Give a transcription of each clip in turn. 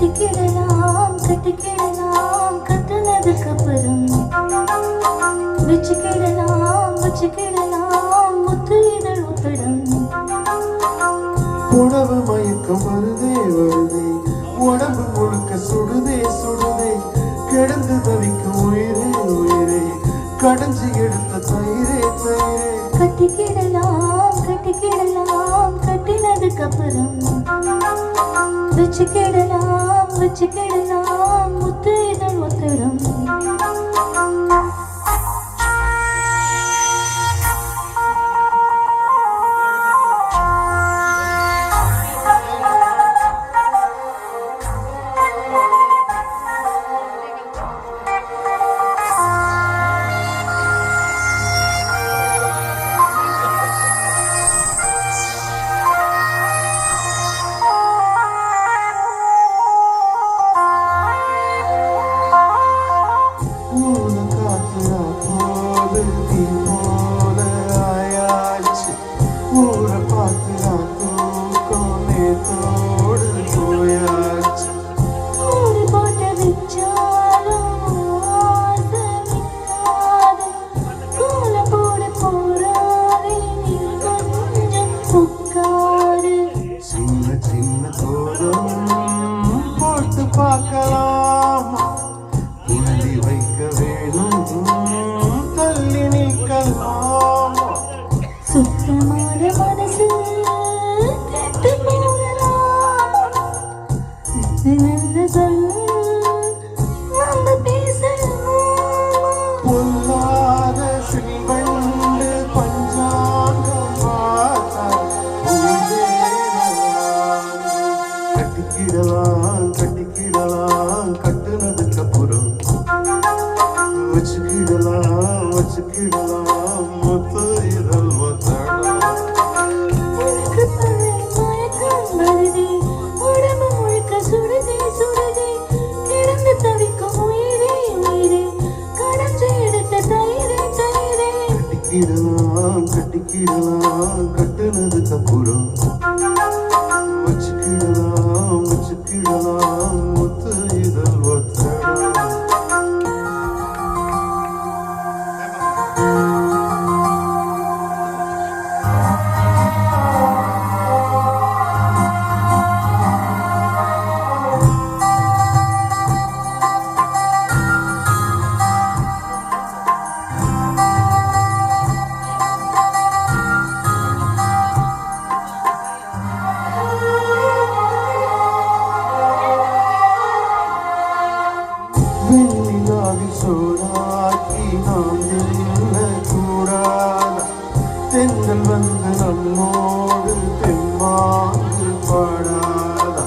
கட்டிக்கிடலாம் கட்டிக்கிடலாம் கட்டுனதுக்கு அப்புறம் வச்சுக்கிடலாம் வச்சுக்கிடலாம் முத்து இதழ் உத்தடம். உணவு மயக்கம் வருதே வருதே, உடம்பு முழுக்க சுடுதே சுடுதே, கிடந்து தவிக்கும் உயிரே உயிரே, கடைஞ்சி எடுத்த தயிரே தயிரே. கட்டிக்கிடலாம் கட்டிக்கிடலாம் கட்டினதுக்கு அப்புறம் வச்சுக்கிடலாம் வச்சுக்கிடலாம் முத்து இதழ் ஒத்தடம். பார்க்கலாமா புள்ளி வைக்க வேணும் தள்ளி நீக்கலாமா சுத்தமான மனசு கெட்டு போகலாமா நல்ல சொல் நம்ம பேசலாமா பொல்லாத சில்வண்டு பஞ்சாங்கம் பார்த்தா கட்டிக்கிடலாம் கட்டிக்கிடலாம் கட்டுனதுக்கு அப்புறம் வச்சுக்கிடலாம் வச்சுக்கிடலாம் முத்து இதழ் ஒத்தடம். உனக்கு பழைய மயக்கம் வருதே, உடம்பு முழுக்க சுடுதே சுடுதே, கிடந்து தவிக்கும் உயிரே உயிரே, கடைஞ்சி எடுத்த தயிரே தயிரே. கட்டிக்கிடலாம் கட்டிக்கிடலாம் கட்டுனதுக்கு அப்புறம் வச்சுக்கிடலாம் வச்சுக்கிடலாம் முத்து இதழ் ஒத்தடம். வெண்ணிலாவில் சோறாக்கி நாம் என்ன கூடாத, தென்றல் வந்து நம்மோடு தெம்மாங்கு பாடாதா.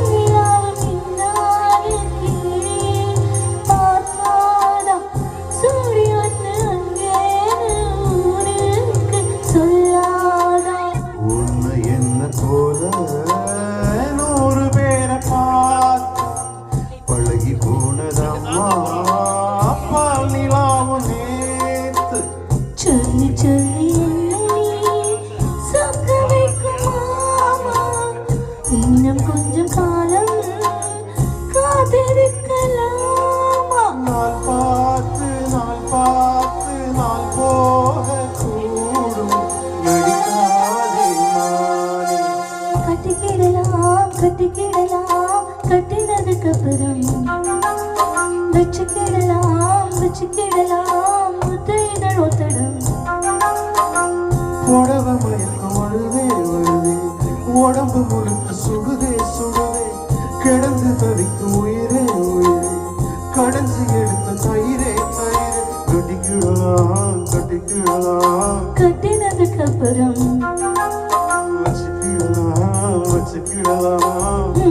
நிலாவும் மின்னாது கீழே பார்க்காதா, சூரியன் அங்கேன்னு ஊருக்கு சொல்லாதா. உன்னை என்ன போல 100 பேரை பார்த்து பழகி போனதம்மா பால் நிலாவும் நேத்து. சொல்லி சொல்லி என்னை சொக்க வைக்குமாமா, இன்னும் கொஞ்சம் காலம் காத்திருக்கலாமா. நாள் பார்த்து நாள் பார்த்து நாள் போக கூடும் நடிக்காதே நானே. கட்டிக்கிடலாம் கட்டிக்கிடலாம் கட்டினதுக்கு அப்புறம் வச்சுக்கிடலாம் வச்சுக்கிடலாம் முத்து இதழ் ஒத்தடம். புடவ மயக்கம் வருதே வருதே, உடம்பு முழுக்க சுடுதே சுடுதே, கிடந்து தவிக்கும் உயிரே உயிரே, கடைஞ்சி எடுத்த தயிரே தயிரே. கட்டிக்கிடலாம் கட்டிக்கிடலாம் கட்டினதுக்கு அப்புறம் வச்சுக்கிடலாம் வச்சுக்கிடலாம்